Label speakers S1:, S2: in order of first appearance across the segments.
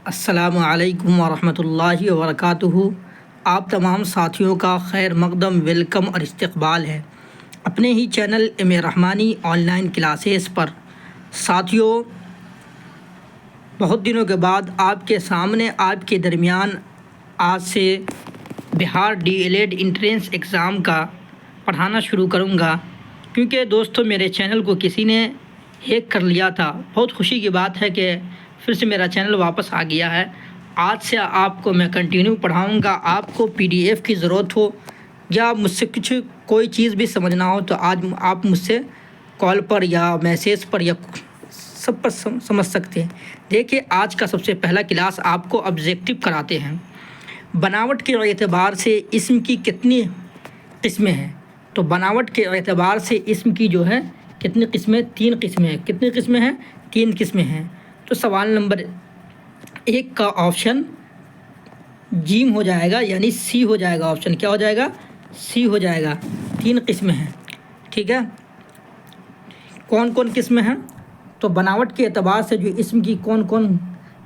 S1: السلام علیکم ورحمۃ اللہ وبرکاتہ۔ آپ تمام ساتھیوں کا خیر مقدم ویلکم اور استقبال ہے اپنے ہی channel M Rahmani online classes پر۔ ساتھیوں، بہت دنوں کے بعد آپ کے سامنے آپ کے درمیان آج سے Bihar D El Ed entrance exam کا پڑھانا شروع کروں گا، کیونکہ دوستوں میرے چینل کو کسی نے ہیک کر لیا تھا۔ بہت خوشی کی بات ہے کہ پھر سے میرا چینل واپس آ گیا ہے۔ آج سے آپ کو میں کنٹینیو پڑھاؤں گا۔ آپ کو پی ڈی ایف کی ضرورت ہو یا مجھ سے کوئی چیز بھی سمجھنا ہو تو آج آپ مجھ سے کال پر یا میسیج پر یا سب پر سمجھ سکتے ہیں۔ دیکھیے، آج کا سب سے پہلا کلاس آپ کو آبجیکٹیو کراتے ہیں۔ بناوٹ کے اعتبار سے اسم کی کتنی قسمیں ہیں؟ تو بناوٹ کے اعتبار سے اسم کی جو ہے کتنی قسمیں؟ 3 قسمیں ہیں۔ کتنی قسمیں ہیں؟ 3 قسمیں ہیں۔ تو سوال نمبر 1 کا آپشن جیم ہو جائے گا، یعنی سی ہو جائے گا۔ آپشن کیا ہو جائے گا؟ سی ہو جائے گا۔ 3 قسمیں ہیں، ٹھیک ہے۔ کون کون قسمیں ہیں؟ تو بناوٹ کے اعتبار سے جو اسم کی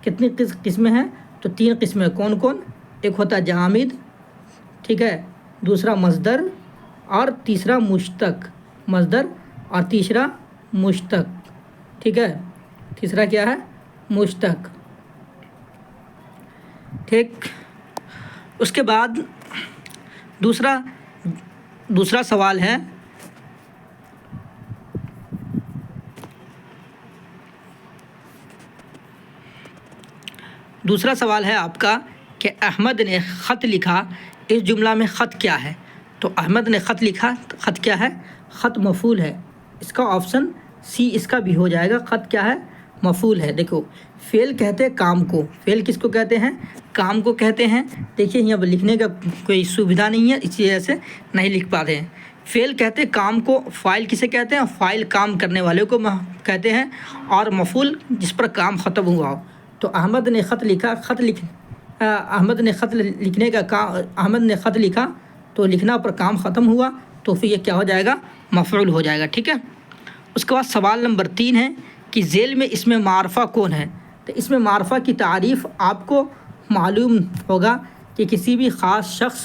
S1: کتنی قسمیں ہیں؟ تو 3 قسمیں۔ کون کون؟ ایک ہوتا ہے جامد، ٹھیک ہے، دوسرا مصدر اور تیسرا مشتق۔ مصدر اور تیسرا مشتق، ٹھیک ہے۔ تیسرا کیا ہے؟ مشتق، ٹھیک۔ اس کے بعد دوسرا سوال ہے آپ کا کہ احمد نے خط لکھا، اس جملہ میں خط کیا ہے؟ تو احمد نے خط لکھا، خط کیا ہے؟ خط مفعول ہے۔ اس کا آپشن سی اس کا بھی ہو جائے گا۔ خط کیا ہے؟ مفعول ہے۔ دیکھو، فعل کہتے ہیں کام کو۔ فعل کس کو کہتے ہیں؟ کام کو کہتے ہیں۔ دیکھیے، یہاں پر لکھنے کا کوئی سویدھا نہیں ہے، اسی وجہ سے نہیں لکھ پاتے ہیں۔ فعل کہتے ہیں کام کو۔ فاعل کسے کہتے ہیں؟ فاعل کام کرنے والے کو کہتے ہیں، اور مفعول جس پر کام ختم ہوا ہو۔ تو احمد نے خط لکھا، احمد نے خط لکھا تو لکھنا پر کام ختم ہوا، تو پھر یہ کیا ہو جائے گا؟ مفعول ہو جائے گا، ٹھیک ہے۔ اس کے بعد سوال نمبر 3 ہے کہ ذیل میں اسم معرفہ کون ہے؟ تو اسم معرفہ کی تعریف آپ کو معلوم ہوگا کہ کسی بھی خاص شخص،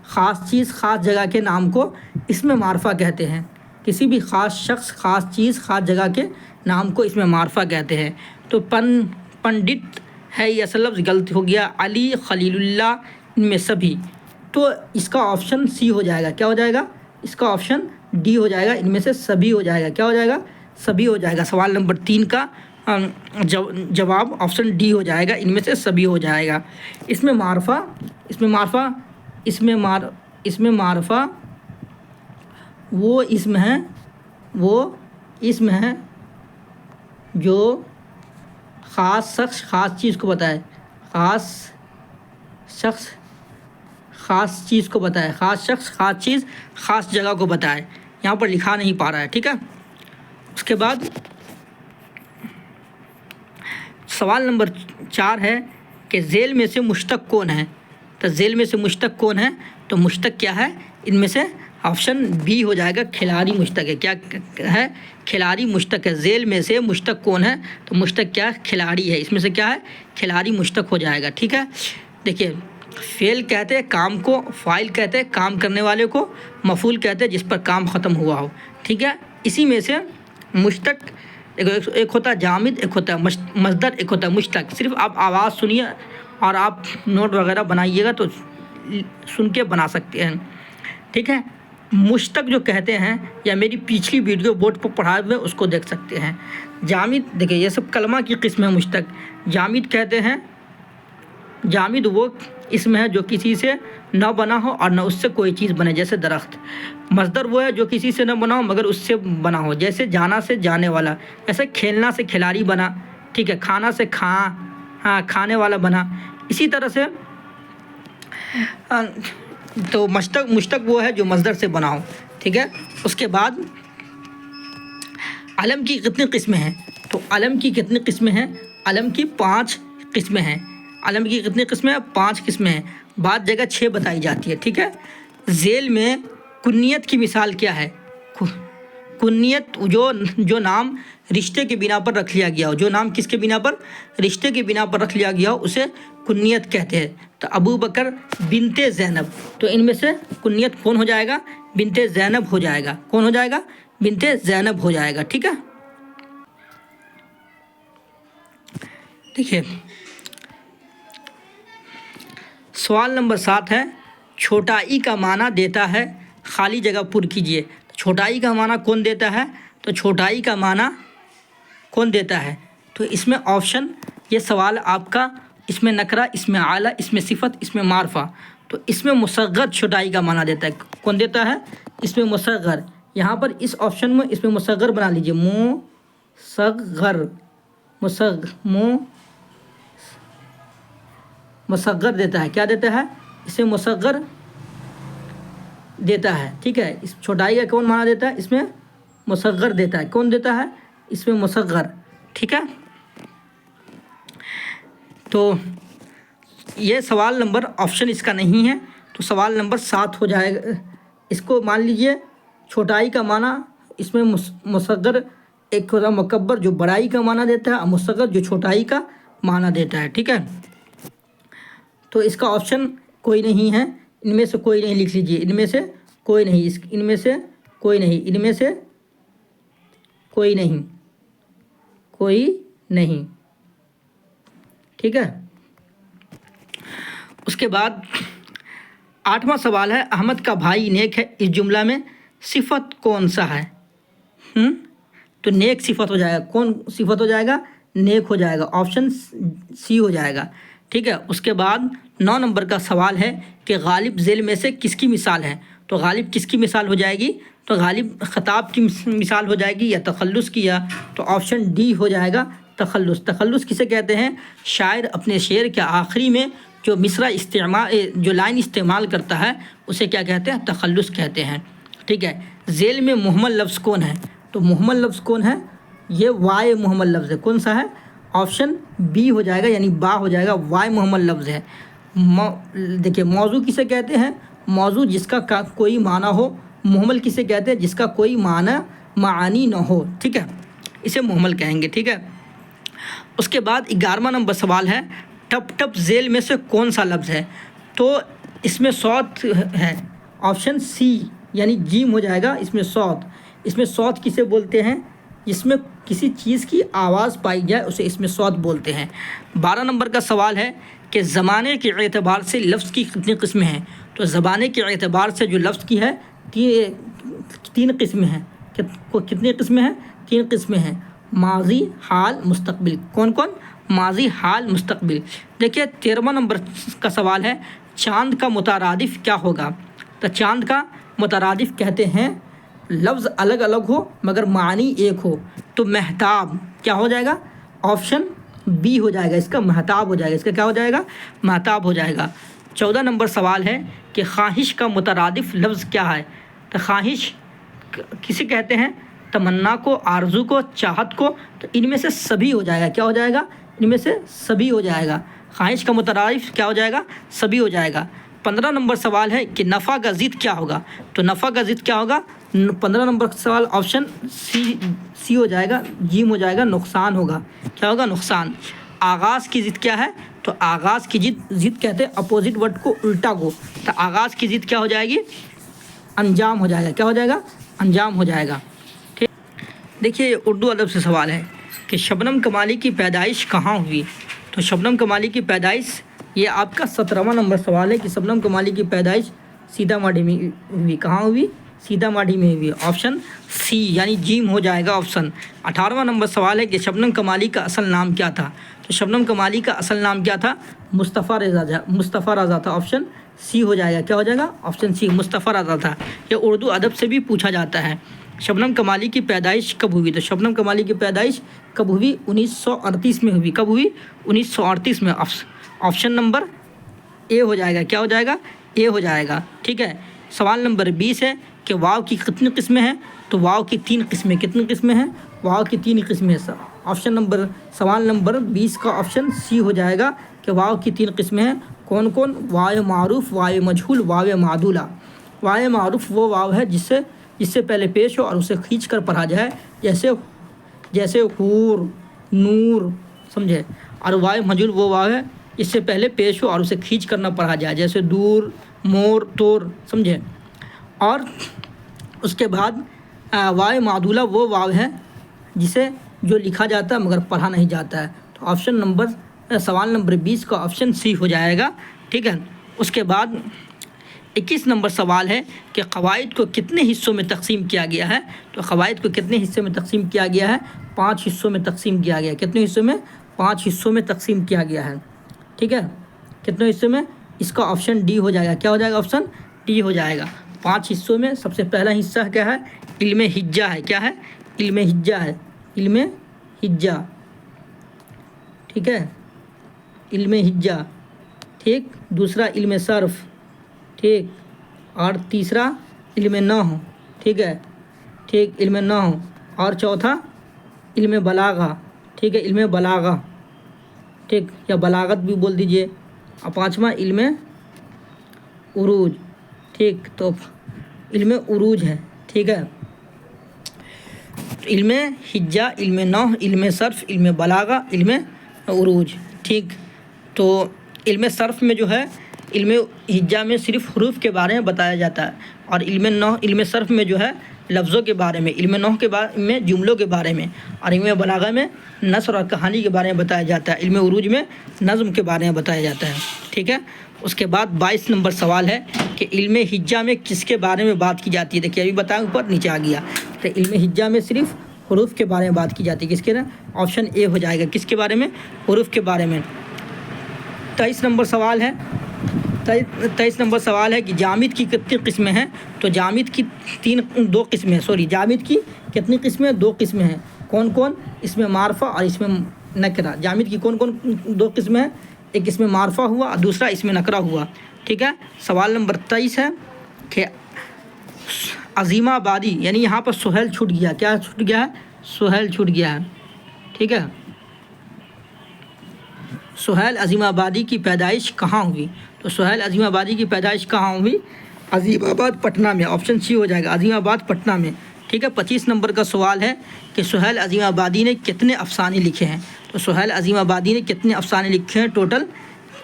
S1: خاص چیز، خاص جگہ کے نام کو اسم معرفہ کہتے ہیں۔ کسی بھی خاص شخص، خاص چیز، خاص جگہ کے نام کو اسم معرفہ کہتے ہیں۔ تو پنڈت ہے، یہ اصل لفظ غلط ہو گیا، علی، خلیل اللہ، ان میں سبھی۔ تو اس کا آپشن سی ہو جائے گا۔ کیا ہو جائے گا؟ اس کا آپشن ڈی ہو جائے گا، ان میں سے سبھی ہو جائے گا۔ کیا ہو جائے گا؟ سبھی ہو جائے گا۔ سوال نمبر 3 کا جواب آپشن ڈی ہو جائے گا، ان میں سے سبھی ہو جائے گا۔ اسم معرفہ وہ اسم ہے جو خاص شخص، خاص چیز کو بتائے۔ خاص شخص، خاص چیز کو بتائے۔ خاص شخص، خاص چیز، خاص جگہ کو بتائے۔ یہاں پر لکھا نہیں پا رہا ہے، ٹھیک ہے۔ اس کے بعد سوال نمبر 4 ہے کہ ذیل میں سے مشتق کون ہے؟ تو ذیل میں سے مشتق کون ہے؟ تو مشتق کیا ہے؟ ان میں سے آپشن بی ہو جائے گا، کھلاڑی مشتق ہے۔ کیا ہے؟ کھلاڑی مشتق ہے۔ ذیل میں سے مشتق کون ہے؟ تو مشتق کیا ہے؟ کھلاڑی ہے۔ اس میں سے کیا ہے؟ کھلاڑی مشتق ہو جائے گا، ٹھیک ہے۔ دیکھیے، فعل کہتے ہیں کام کو، فاعل کہتے ہیں کام کرنے والے کو، مفعول کہتے ہیں جس پر کام ختم ہوا ہو، ٹھیک ہے۔ اسی میں سے مشتق ایک ہوتا ہے جامد، ایک ہوتا ہے مصدر، ایک ہوتا ہے مشتق۔ صرف آپ آواز سنیے اور آپ نوٹ وغیرہ بنائیے گا تو سن کے بنا سکتے ہیں، ٹھیک ہے۔ مشتق جو کہتے ہیں، یا میری پچھلی ویڈیو بورڈ پر پڑھائے ہوئے اس کو دیکھ سکتے ہیں۔ جامد، دیکھیں یہ سب کلمہ کی قسم ہے۔ مشتق جامد کہتے ہیں، جامد وہ اسم ہے جو کسی سے نہ بنا ہو اور نہ اس سے کوئی چیز بنے، جیسے درخت۔ مصدر وہ ہے جو کسی سے نہ بنا ہو مگر اس سے بنا ہو، جیسے جانا سے جانے والا، جیسے کھیلنا سے کھلاڑی بنا، ٹھیک ہے۔ کھانا سے کھانے والا بنا۔ اسی طرح سے تو مشتق وہ ہے جو مصدر سے بنا ہو، ٹھیک ہے۔ اس کے بعد علم کی کتنی قسمیں ہیں؟ تو علم کی کتنی قسمیں ہیں؟ علم کی 5 قسمیں ہیں۔ علم کی کتنی قسمیں ہیں؟ 5 قسمیں ہیں۔ بعض جگہ 6 بتائی جاتی ہے، ٹھیک ہے۔ ذیل میں کنیت کی مثال کیا ہے؟ کنیت جو نام رشتے کے بنا پر رکھ لیا گیا ہو, جو نام کس کے بنا پر, رشتے کے بنا پر رکھ لیا گیا ہو, اسے کنیت کہتے ہیں. تو ابو بکر بنت زینب, تو ان میں سے کنیت کون ہو جائے گا, بنت زینب ہو جائے گا. کون ہو جائے گا, بنت زینب ہو جائے گا. ٹھیک ہے, دیکھیے سوال نمبر 7 ہے, چھوٹائی کا معنی دیتا ہے, خالی جگہ پر کیجیے. چھوٹائی کا معنی کون دیتا ہے, تو چھوٹائی کا معنی کون دیتا ہے, تو اس میں آپشن, یہ سوال آپ کا اس میں نکرہ, اس میں اعلی, اس میں صفت, اس میں معرفہ. تو اس میں مصغر چھوٹائی کا معنی دیتا ہے. کون دیتا ہے, اس میں مصغر. یہاں پر اس آپشن میں اس میں مصغر بنا لیجیے, مصغر, مصغر دیتا ہے. کیا دیتا ہے, اس میں مصغر دیتا ہے. ٹھیک ہے, اس چھوٹائی کا کون معنی دیتا ہے, اس میں مصغر دیتا ہے. کون دیتا ہے, اس میں مصغر. ٹھیک ہے, تو یہ سوال نمبر آپشن اس کا نہیں ہے, تو سوال نمبر 7 ہو جائے گا. اس کو مان لیجئے چھوٹائی کا معنی اس میں مصغر ایک ہوتا ہے مکبر جو بڑائی کا معنی دیتا ہے, اور مصغر جو چھوٹائی کا معنی دیتا ہے. ٹھیک ہے, تو اس کا آپشن کوئی نہیں ہے, ان میں سے کوئی نہیں لکھ لیجئے, ان میں سے کوئی نہیں, ان میں سے کوئی نہیں, ان میں سے کوئی نہیں, کوئی نہیں. ٹھیک ہے, اس کے بعد 8واں سوال ہے, احمد کا بھائی نیک ہے, اس جملہ میں صفت کون سا ہے. تو نیک صفت ہو جائے گا. کون صفت ہو جائے گا, نیک ہو جائے گا. آپشن سی ہو جائے گا. ٹھیک ہے, اس کے بعد 9 نمبر کا سوال ہے کہ غالب ذیل میں سے کس کی مثال ہے. تو غالب کس کی مثال ہو جائے گی, تو غالب خطاب کی مثال ہو جائے گی یا تخلص کی, یا تو آپشن ڈی ہو جائے گا تخلص. تخلص کسے کہتے ہیں, شاعر اپنے شعر کے آخری میں جو مصرع جو لائن استعمال کرتا ہے اسے کیا کہتے ہیں, تخلص کہتے ہیں. ٹھیک ہے, ذیل میں مہمل لفظ کون ہے, تو مہمل لفظ کون ہے, یہ وائے مہمل لفظ ہے. کون سا ہے, آپشن بی ہو جائے گا, یعنی با ہو جائے گا, وائے مہمل لفظ ہے. دیکھیے موضوع کسے کہتے ہیں, موضوع جس کا کوئی معنی ہو. مہمل کسے کہتے ہیں, جس کا کوئی معانی نہ ہو. ٹھیک ہے, اسے مہمل کہیں گے. ٹھیک ہے, اس کے بعد 11واں نمبر سوال ہے, ٹپ ٹپ ذیل میں سے کون سا لفظ ہے. تو اس میں صوت ہے, آپشن سی یعنی جیم ہو جائے گا. اس میں صوت, اس میں صوت کسے بولتے ہیں, جس میں کسی چیز کی آواز پائی جائے اسے اس میں صوت بولتے ہیں. 12 نمبر کا سوال ہے کہ زمانے کے اعتبار سے لفظ کی کتنی قسمیں ہیں. تو زمانے کے اعتبار سے جو لفظ کی ہے 3 قسمیں ہیں. کتنی قسمیں ہیں, 3 قسمیں ہیں, ماضی, حال, مستقبل. کون کون, ماضی, حال, مستقبل. دیکھیے 13واں نمبر کا سوال ہے, چاند کا مترادف کیا ہوگا. تو چاند کا مترادف کہتے ہیں لفظ الگ الگ ہو مگر معنی ایک ہو. تو مہتاب کیا ہو جائے گا, آپشن بی ہو جائے گا, اس کا مہتاب ہو جائے گا. اس کا کیا ہو جائے گا, مہتاب ہو جائے گا. 14 نمبر سوال ہے کہ خواہش کا مترادف لفظ کیا ہے. تو خواہش کسے کہتے ہیں, تمنا کو, آرزو کو, چاہت کو. تو ان میں سے سبھی ہو جائے گا. کیا ہو جائے گا, ان میں سے سبھی ہو جائے گا. خواہش کا مترادف کیا ہو جائے گا, سبھی ہو جائے گا. 15 نمبر سوال ہے کہ نفع کا ضد کیا ہوگا. تو نفع کا ضد کیا ہوگا, 15 نمبر سوال آپشن سی ہو جائے گا, جیم ہو جائے گا, نقصان ہوگا. کیا ہوگا, نقصان. آغاز کی ضد کیا ہے, تو آغاز کی ضد کہتے ہیں اپوزٹ ورڈ کو الٹا کو. تو آغاز کی ضد کیا ہو جائے گی, انجام ہو جائے گا. کیا ہو جائے گا, انجام ہو جائے گا. ٹھیک, دیکھیے اردو ادب سے سوال ہے کہ شبنم کمالی کی پیدائش کہاں ہوئی. تو شبنم کمالی کی پیدائش, یہ آپ کا 17واں نمبر سوال ہے کہ شبنم کمالی کی پیدائش سیتا ماڑھی میں ہوئی. کہاں ہوئی, سیتا ماڑھی میں ہوئی. آپشن سی یعنی جیم ہو جائے گا آپشن. 18واں نمبر سوال ہے کہ شبنم کمالی کا اصل نام کیا تھا. تو شبنم کمالی کا اصل نام کیا تھا, مصطفیٰ رضا تھا. آپشن سی ہو جائے گا. کیا ہو جائے گا, آپشن سی, مصطفیٰ رضا تھا. یہ اردو ادب سے بھی پوچھا جاتا ہے. شبنم کمالی کی پیدائش کب ہوئی. تو شبنم کمالی کی پیدائش کب ہوئی, 1938 میں ہوئی. کب ہوئی, 1938 میں. آپشن نمبر اے ہو جائے گا. کیا ہو جائے گا, اے ہو جائے گا. ٹھیک ہے, سوال نمبر 20 ہے کہ واو کی کتنی قسمیں ہیں. تو واو کی 3 قسمیں. کتنی قسمیں ہیں, واو کی 3 قسمیں. آپشن نمبر, سوال نمبر 20 کا آپشن سی ہو جائے گا کہ واو کی 3 قسمیں ہیں. کون کون, واو معروف, واو مجہول, واو معدولہ. واو معروف وہ واو ہے جس سے پہلے پیش ہو اور اسے کھینچ کر پڑھا جائے. جیسے حور، نور، سمجھے. اور واو مجهول وہ واو ہے اس سے پہلے پیش ہو اور اسے کھینچ کرنا پڑھا جائے، جیسے دور، مور، تور، سمجھے. اور اس کے بعد واو معدولہ وہ واو ہے جسے جو لکھا جاتا ہے مگر پڑھا نہیں جاتا ہے. تو سوال نمبر 20 کا آپشن سی ہو جائے گا. ٹھیک ہے. اس کے بعد 21 نمبر سوال ہے کہ قواعد کو کتنے حصوں میں تقسیم کیا گیا ہے. تو قواعد کو کتنے حصے میں تقسیم کیا گیا ہے؟ 5 حصوں میں تقسیم کیا گیا ہے. کتنے حصوں میں؟ 5 حصوں میں تقسیم کیا گیا ہے. ٹھیک ہے. کتنے حصوں میں؟ اس کا آپشن ڈی ہو جائے گا. کیا ہو جائے گا؟ آپشن ڈی ہو جائے گا. 5 حصوں میں سب سے پہلا حصہ کیا ہے؟ علم حجہ ہے. کیا ہے؟ علم حجہ ہے. علم حجہ. ٹھیک ہے. علم حجہ. ٹھیک. دوسرا علم صرف. ٹھیک. اور تیسرا علم نحو. ٹھیک ہے. ٹھیک. علم نحو. اور چوتھا علم بلاغہ. ٹھیک ہے. علم بلاغہ. ٹھیک. یا بلاغت بھی بول دیجئے. اور 5واں علم عروج. ٹھیک. تو علم عروج ہے. ٹھیک ہے. علم حجہ، علم نحو، علم صرف، علم بلاغہ، علم عروج. ٹھیک. تو علم صرف میں جو ہے، علم حجہ میں صرف حروف کے بارے میں بتایا جاتا ہے، اور علم نحو، علم صرف میں جو ہے لفظوں کے بارے میں، علم نحو کے بارے میں جملوں کے بارے میں، اور علم بلاغہ میں نثر اور کہانی کے بارے میں بتایا جاتا ہے. علم عروج میں نظم کے بارے میں بتایا جاتا ہے. ٹھیک ہے. اس کے بعد 22 نمبر سوال ہے کہ علم حجہ میں کس کے بارے میں بات کی جاتی ہے. دیکھیے ابھی بتائیں، اوپر نیچے آ گیا. تو علم حجہ میں صرف حروف کے بارے میں بات کی جاتی ہے. کس کے نا؟ آپشن اے ہو جائے گا. کس کے بارے میں؟ حروف کے بارے میں. 23 نمبر سوال ہے. 23 نمبر سوال ہے کہ جامد کی کتنی قسمیں ہیں. تو جامد کی دو قسمیں ہیں. جامد کی کتنی قسمیں؟ 2 قسمیں ہیں. کون کون؟ اس میں معرفہ اور اس میں نکرہ. جامد کی کون کون 2 قسمیں ہیں؟ ایک اس میں معرفہ ہوا اور دوسرا اس میں نکرہ ہوا. ٹھیک ہے. سوال نمبر 23 ہے کہ عظیم آبادی، یعنی یہاں پر سہیل چھوٹ گیا. کیا چھوٹ گیا ہے؟ سہیل چھوٹ گیا ہے. ٹھیک ہے. سہیل عظیم آبادی کی پیدائش کہاں ہوئی؟ تو سہیل عظیم آبادی کی پیدائش کہاں ہوئی؟ عظیم آباد پٹنہ میں. آپشن سی ہو جائے گا. عظیم آباد پٹنہ میں. ٹھیک ہے. 25 نمبر کا سوال ہے کہ سہیل عظیم آبادی نے کتنے افسانے لکھے ہیں. تو سہیل عظیم آبادی نے کتنے افسانے لکھے ہیں؟ ٹوٹل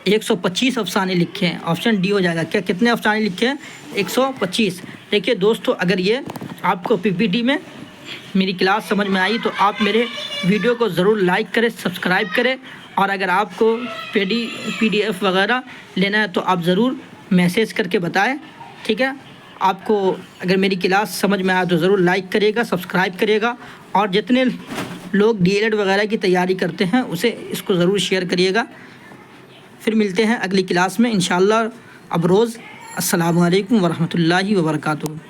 S1: 125 افسانے لکھے ہیں. آپشن ڈی ہو جائے گا. کیا کتنے افسانے لکھے ہیں؟ 125. دیکھیے دوستو، اگر یہ آپ کو پی پی ٹی میں میری کلاس سمجھ میں آئی تو آپ میرے ویڈیو کو ضرور لائک کریں، سبسکرائب کریں، اور اگر آپ کو پی ڈی ایف وغیرہ لینا ہے تو آپ ضرور میسیج کر کے بتائیں. ٹھیک ہے. آپ کو اگر میری کلاس سمجھ میں آئے تو ضرور لائک کرے گا، سبسکرائب کرے گا، اور جتنے لوگ ڈی ایل ایڈ وغیرہ کی تیاری کرتے ہیں اسے اس کو ضرور شیئر کریے گا. پھر ملتے ہیں اگلی کلاس میں انشاءاللہ. اب روز السلام علیکم ورحمۃ اللہ وبرکاتہ.